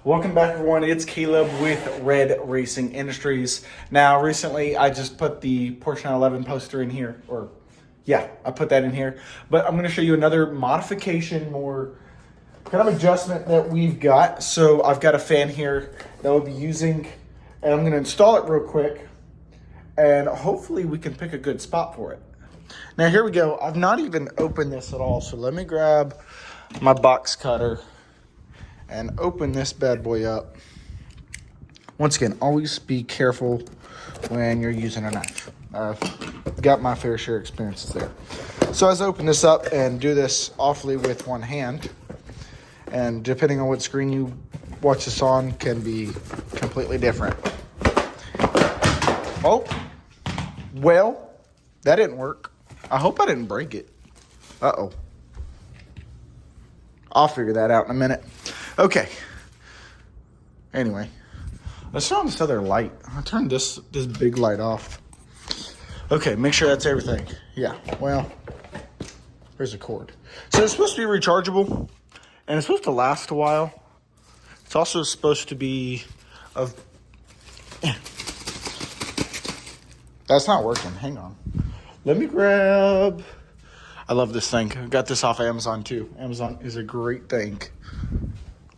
Welcome back, everyone. It's Caleb with Red Racing Industries. Now, recently, I just put the Porsche 911 poster in here, I put that in here. But I'm going to show you another modification, more kind of adjustment that we've got. So I've got a fan here that we'll be using, and I'm going to install it real quick, and hopefully we can pick a good spot for it. Now, here we go. I've not even opened this at all, so let me grab my box cutter and open this bad boy up. Once again, always be careful when you're using a knife. I've got my fair share of experiences there. So as I open this up and do this awfully with one hand, and depending on what screen you watch this on can be completely different. Oh, well, that didn't work. I hope I didn't break it. Uh-oh. I'll figure that out in a minute. Okay. Anyway, let's turn on this other light. I'll turn this big light off. Okay, make sure that's everything. Yeah, well, there's a cord. So it's supposed to be rechargeable, and it's supposed to last a while. It's also supposed to be of... That's not working. Hang on. Let me grab... I love this thing. I got this off Amazon, too. Amazon is a great thing.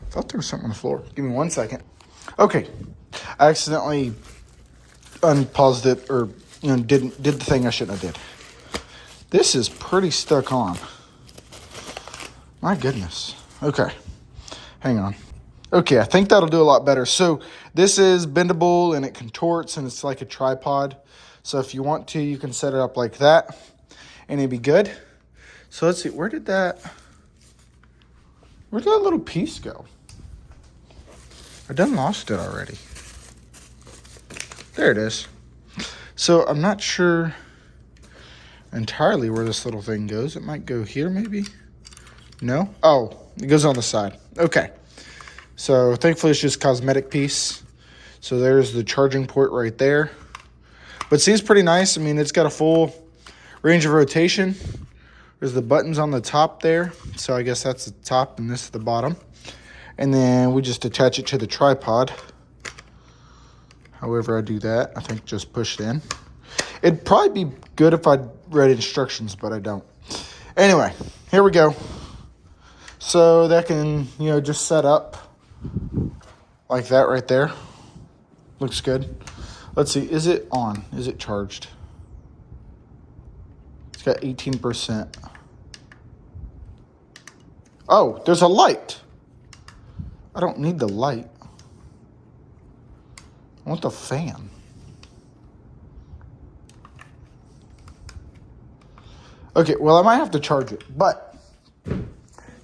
I thought there was something on the floor. Give me 1 second. Okay. I accidentally unpaused it, or did the thing I shouldn't have did. This is pretty stuck on. My goodness. Okay. Hang on. Okay, I think that'll do a lot better. So this is bendable and it contorts and it's like a tripod. So if you want to, you can set it up like that and it'd be good. So let's see, where'd that little piece go? I done lost it already. There it is. So I'm not sure entirely where this little thing goes. It might go here maybe. No? Oh, it goes on the side. Okay. So thankfully it's just a cosmetic piece. So there's the charging port right there. But it seems pretty nice. I mean, it's got a full range of rotation. There's the buttons on the top there. So I guess that's the top and this is the bottom. And then we just attach it to the tripod. However I do that, I think just push it in. It'd probably be good if I read instructions, but I don't. Anyway, here we go. So that can, just set up like that right there. Looks good. Let's see, is it on? Is it charged? It's got 18%. Oh, there's a light. I don't need the light. I want the fan. Okay, well, I might have to charge it, but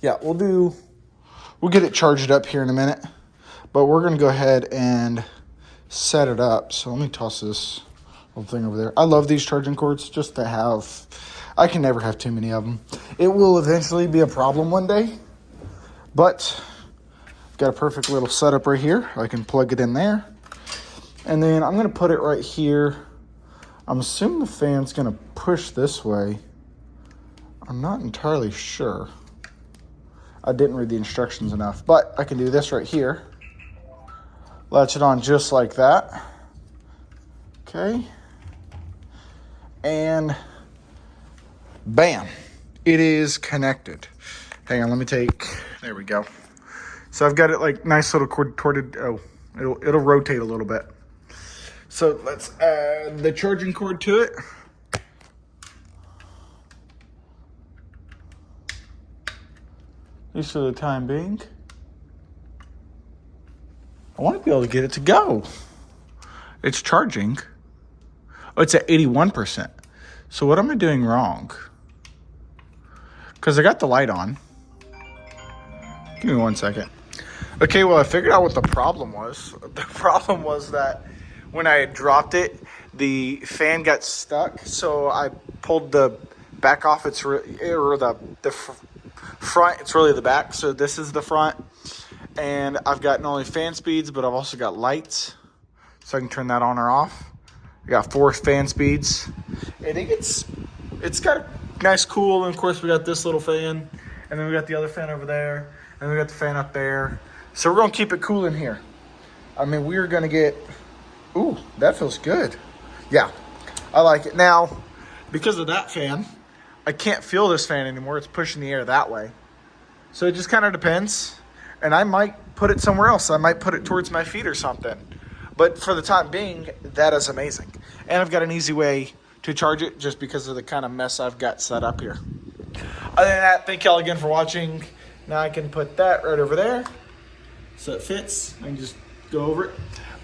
yeah, we'll get it charged up here in a minute, but we're going to go ahead and set it up. So let me toss this little thing over there. I love these charging cords just to have. I can never have too many of them. It will eventually be a problem one day, but I've got a perfect little setup right here. I can plug it in there. And then I'm going to put it right here. I'm assuming the fan's going to push this way. I'm not entirely sure. I didn't read the instructions enough, but I can do this right here. Latch it on just like that. Okay. And bam, it is connected. Hang on, let me there we go. So I've got it like nice little corded, it'll rotate a little bit. So let's add the charging cord to it. At least for the time being. I want to be able to get it to go. It's charging. Oh, it's at 81%. So what am I doing wrong? Because I got the light on. Give me 1 second. Okay, well, I figured out what the problem was. The problem was that when I dropped it, the fan got stuck. So I pulled the back off. The front. It's really the back. So this is the front. And I've got not only fan speeds, but I've also got lights. So I can turn that on or off. I got 4 fan speeds. And it's got a nice cool. And of course, we got this little fan. And then we got the other fan over there. And we got the fan up there. So we're gonna keep it cool in here. I mean, we're gonna get, ooh, that feels good. Yeah, I like it. Now, because of that fan, I can't feel this fan anymore. It's pushing the air that way. So it just kind of depends. And I might put it somewhere else. I might put it towards my feet or something. But for the time being, that is amazing. And I've got an easy way to charge it just because of the kind of mess I've got set up here. Other than that, thank y'all again for watching. Now I can put that right over there so it fits. I can just go over it.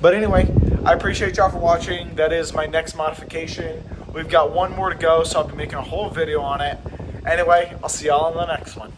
But anyway, I appreciate y'all for watching. That is my next modification. We've got one more to go, so I'll be making a whole video on it. Anyway, I'll see y'all in the next one.